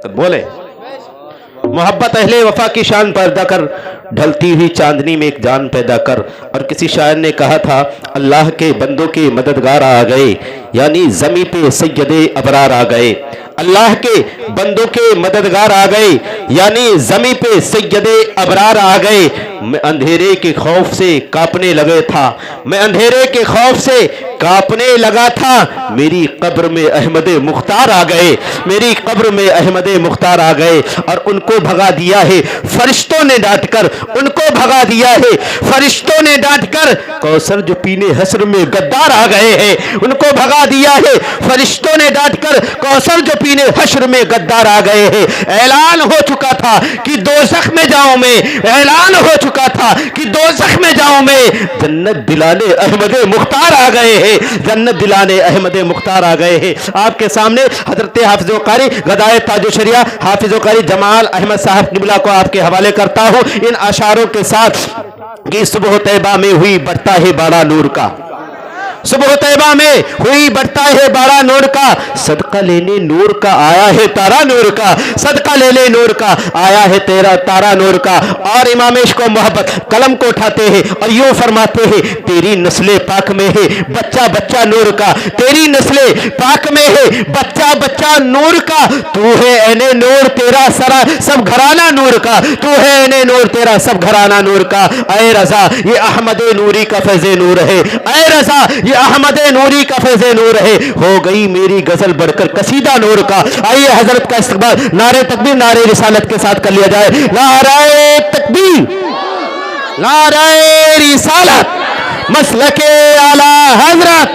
بولے محبت اہل وفا کی شان پیدا کر، ڈھلتی ہوئی چاندنی میں ایک جان پیدا کر۔ اور کسی شاعر نے کہا تھا اللہ کے بندوں کے مددگار آ گئے، یعنی زمیں پہ سید ابرار آ گئے۔ اللہ کے بندوں کے مددگار آ گئے یعنی زمیں پہ سید ابرار آ گئے۔ میں اندھیرے کے خوف سے کانپنے لگے تھا، میں اندھیرے کے خوف سے کانپنے لگا تھا، میری قبر میں احمد مختار آ گئے، میری قبر میں احمد مختار آ گئے۔ اور ان کو بھگا دیا ہے فرشتوں نے ڈانٹ کر، ان کو بھگا دیا ہے فرشتوں نے ڈانٹ کر، کوثر جو پینے حشر میں غدار آ گئے ہیں، ان کو بھگا دیا ہے فرشتوں نے ڈانٹ کر، کوثر جو پینے حشر میں غدار آ گئے ہیں۔ اعلان ہو چکا تھا کہ دوزخ میں جاؤں میں، اعلان ہو چکا تھا کہ دوزخ میں جاؤں میں، جنت دلانے احمد مختار آ گئے ہیں، جنت دلانے احمد مختار آ گئے ہیں۔ آپ کے سامنے حضرت حافظ قاری غدائے تاج و شریعہ حافظ قاری جمال احمد صاحب قبلہ کو آپ کے حوالے کرتا ہوں ان اشعاروں کے ساتھ کہ صبح طیبہ میں ہوئی بڑھتا ہے بڑا نور کا، صبح طیبہ میں ہوئی بڑھتا ہے بڑا نور کا، صدقہ لینے نور کا آیا ہے تارا نور کا، صدقہ لینے نور کا آیا ہے تیرا تارا نور کا۔ اور امام عشق و محبت قلم کو اٹھاتے ہیں اور یوں فرماتے ہیں تیری نسل پاک میں ہے بچہ بچہ نور کا، تیری نسل پاک میں ہے بچہ بچہ نور کا، تو ہے عین نور تیرا سرا سب گھرانہ نور کا، تو ہے عین نور تیرا سب گھرانہ نور کا۔ اے رضا یہ احمد نوری کا فیض نور ہے، اے رضا یہ احمد نوری کا فیض نور ہے، ہو گئی میری غزل بڑھ کر قصیدہ نور کا۔ آئیے حضرت کا استقبال نعرہ تکبیر نعرہ رسالت کے ساتھ کر لیا جائے۔ نعرہ تکبیر، نعرہ رسالت، مسلک اعلی حضرت،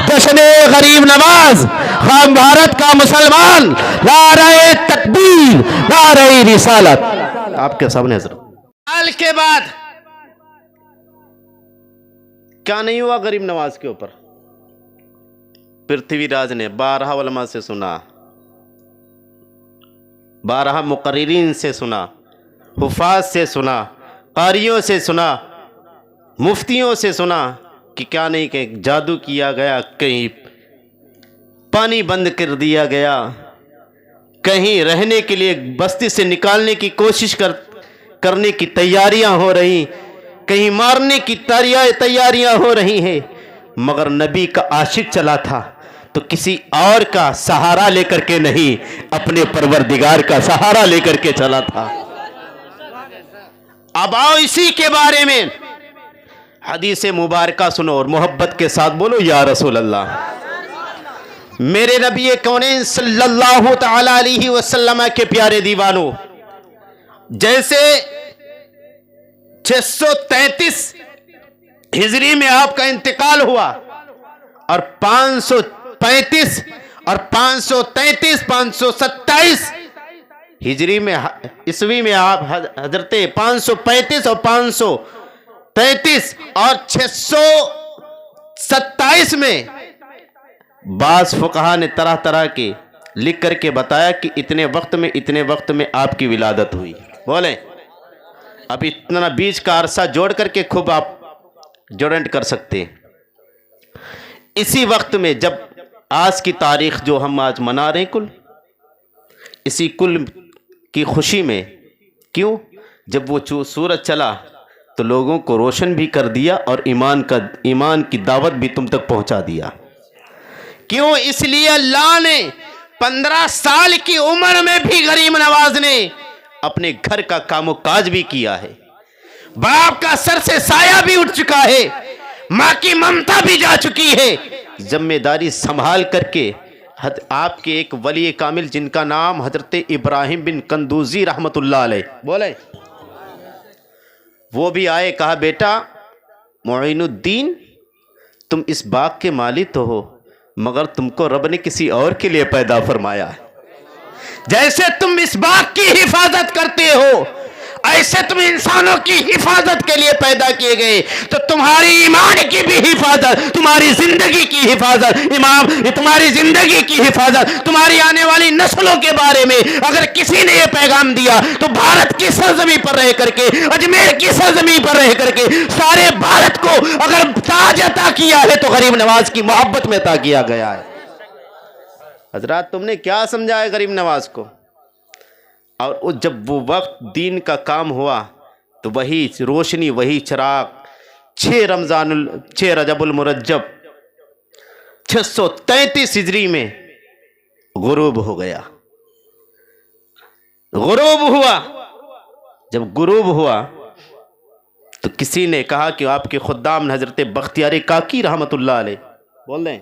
جشن غریب نواز، خام بھارت کا مسلمان، نعرہ تکبیر نعرہ رسالت۔ آپ کے سامنے حضرت سال کے بعد کیا نہیں ہوا غریب نواز کے اوپر؟ پرتھوی راج نے بارہا علماء سے سنا، بارہا مقررین سے سنا، حفاظ سے سنا، قاریوں سے سنا، مفتیوں سے سنا کہ کیا نہیں کہ جادو کیا گیا، کہیں پانی بند کر دیا گیا، کہیں رہنے کے لیے بستی سے نکالنے کی کوشش کرنے کی تیاریاں ہو رہی، کہیں مارنے کی تیاریاں ہو رہی ہیں، مگر نبی کا عاشق چلا تھا تو کسی اور کا سہارا لے کر کے نہیں، اپنے پروردگار کا سہارا لے کر کے چلا تھا۔ اب آؤ اسی کے بارے میں حدیث مبارکہ سنو اور محبت کے ساتھ بولو یا رسول اللہ۔ میرے نبی کونین صلی اللہ تعالی علیہ وسلم کے پیارے دیوانوں، جیسے 633 ہجری میں آپ کا انتقال ہوا اور 535 اور 533 527 ہجری میں عیسوی میں آپ حضرت 535 اور 533 اور 627 میں بعض فقہا نے طرح طرح کے لکھ کر کے بتایا کہ اتنے وقت میں آپ کی ولادت ہوئی۔ بولیں اب اتنا بیچ کا عرصہ جوڑ کر کے خوب آپ جوڑنٹ کر سکتے ہیں۔ اسی وقت میں جب آج کی تاریخ جو ہم آج منا رہے ہیں کل، اسی کل کی خوشی میں، کیوں؟ جب وہ سورج چلا تو لوگوں کو روشن بھی کر دیا اور ایمان کی دعوت بھی تم تک پہنچا دیا۔ کیوں؟ اس لیے اللہ نے 15 سال کی عمر میں بھی غریب نواز نے اپنے گھر کا کام و کاج بھی کیا ہے، باپ کا سر سے سایہ بھی اٹھ چکا ہے، ماں کی ممتا بھی جا چکی ہے، ذمہ داری سنبھال کر کے آپ کے ایک ولی کامل جن کا نام حضرت ابراہیم بن قندوزی رحمت اللہ علیہ، بولے وہ بھی آئے، کہا بیٹا معین الدین تم اس باغ کے مالی تو ہو، مگر تم کو رب نے کسی اور کے لیے پیدا فرمایا ہے، جیسے تم اس باغ کی حفاظت کرتے ہو ایسے تم انسانوں کی حفاظت کے لیے پیدا کیے گئے، تو تمہاری ایمان کی بھی حفاظت، تمہاری زندگی کی حفاظت، تمہاری زندگی کی حفاظت، تمہاری آنے والی نسلوں کے بارے میں اگر کسی نے یہ پیغام دیا تو بھارت کی سرزمین پر رہ کر کے، اجمیر کی سرزمین پر رہ کر کے سارے بھارت کو اگر تاج عطا کیا ہے تو غریب نواز کی محبت میں عطا کیا گیا ہے۔ حضرات تم نے کیا سمجھا ہے غریب نواز کو؟ اور جب وہ وقت دین کا کام ہوا تو وہی روشنی، وہی چراغ 6 رجب المرجب 633 ہجری میں غروب ہو گیا، غروب ہوا۔ جب غروب ہوا تو کسی نے کہا کہ آپ کے خدام حضرت بختیار کاکی رحمت اللہ علیہ بول دیں،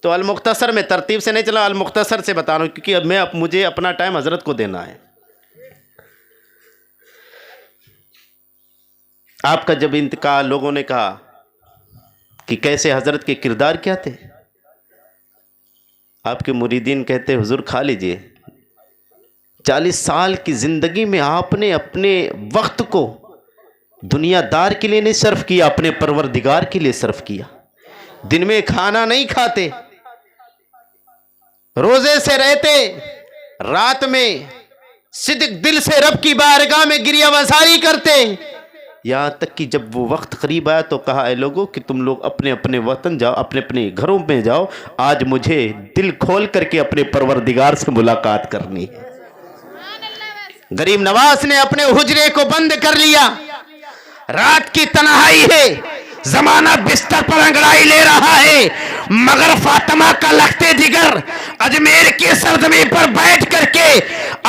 تو المختصر میں ترتیب سے نہیں چلا، المختصر سے بتا رہا ہوں کیونکہ اب مجھے اپنا ٹائم حضرت کو دینا ہے۔ آپ کا جب انتقال، لوگوں نے کہا کہ کیسے حضرت کے کردار کیا تھے؟ آپ کے مریدین کہتے حضور کھا لیجئے، 40 سال کی زندگی میں آپ نے اپنے وقت کو دنیا دار کے لیے نہیں صرف کیا، اپنے پروردگار کے لیے صرف کیا۔ دن میں کھانا نہیں کھاتے، روزے سے رہتے، رات میں صدق دل سے رب کی بارگاہ میں گریہ وزاری کرتے، یہاں تک کہ جب وہ وقت قریب آیا تو کہا اے لوگوں کہ تم لوگ اپنے اپنے وطن جاؤ، اپنے اپنے گھروں میں جاؤ، آج مجھے دل کھول کر کے اپنے پروردگار سے ملاقات کرنی ہے۔ غریب نواز نے اپنے حجرے کو بند کر لیا، رات کی تنہائی ہے، زمانہ بستر پر انگڑائی لے رہا ہے، مگر فاطمہ کا لختے جگر اجمیر کی سرزمین پر بیٹھ کر کے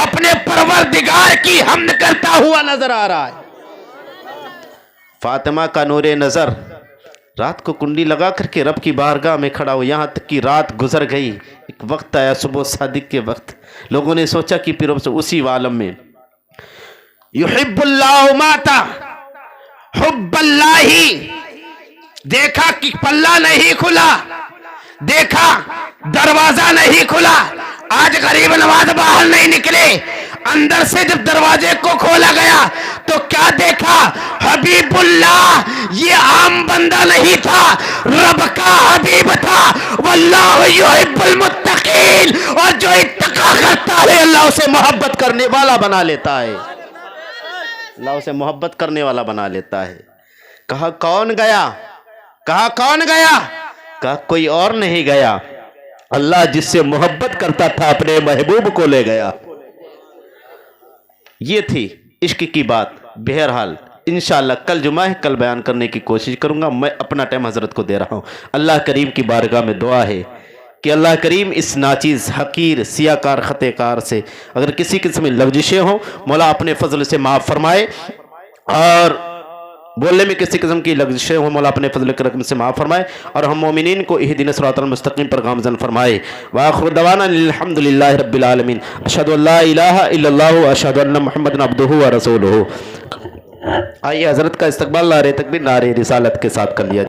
اپنے پروردگار کی حمد کرتا ہوا نظر آ رہا ہے۔ فاطمہ کا نور نظر رات کو کنڈی لگا کر کے رب کی بارگاہ میں کھڑا ہو، یہاں تک کہ رات گزر گئی، ایک وقت آیا صبح صادق کے وقت، لوگوں نے سوچا کہ پھر اسی عالم میں یحب اللہ ماتا حب اللہ، دیکھا کہ پلہ نہیں کھلا، دیکھا دروازہ نہیں کھلا، آج غریب نواز باہر نہیں نکلے، اندر سے جب دروازے کو کھولا گیا تو کیا دیکھا؟ حبیب اللہ، یہ عام بندہ نہیں تھا، رب کا حبیب تھا، واللہ یحب المتقین، اور جو اتقا کرتا ہے اللہ اسے محبت کرنے والا بنا لیتا ہے، اللہ اسے محبت کرنے والا بنا لیتا ہے۔ کہا کون گیا؟ کہا کون گیا؟ کہا کوئی اور نہیں گیا، اللہ جس سے محبت کرتا تھا اپنے محبوب کو لے گیا۔ یہ تھی عشق کی بات۔ بہرحال انشاءاللہ کل جمعہ ہے، کل بیان کرنے کی کوشش کروں گا، میں اپنا ٹائم حضرت کو دے رہا ہوں۔ اللہ کریم کی بارگاہ میں دعا ہے کہ اللہ کریم اس ناچیز حقیر سیاکار خطے کار سے اگر کسی قسم لغزشیں ہوں مولا اپنے فضل سے معاف فرمائے، اور بولنے میں کسی قسم کی لغزشیں ہوں مولا اپنے فضل کرم سے معاف فرمائے، اور ہم مومنین کو اہدنا الصراط المستقیم پر گامزن فرمائے۔ وآخر دعوانا الحمدللہ رب العالمین، اشہد ان لا الہ الا اللہ اشہد ان محمد عبدہ ورسولہ۔ آئیے حضرت کا استقبال نعرہ تکبیر نعرہ رسالت کے ساتھ کر لیا۔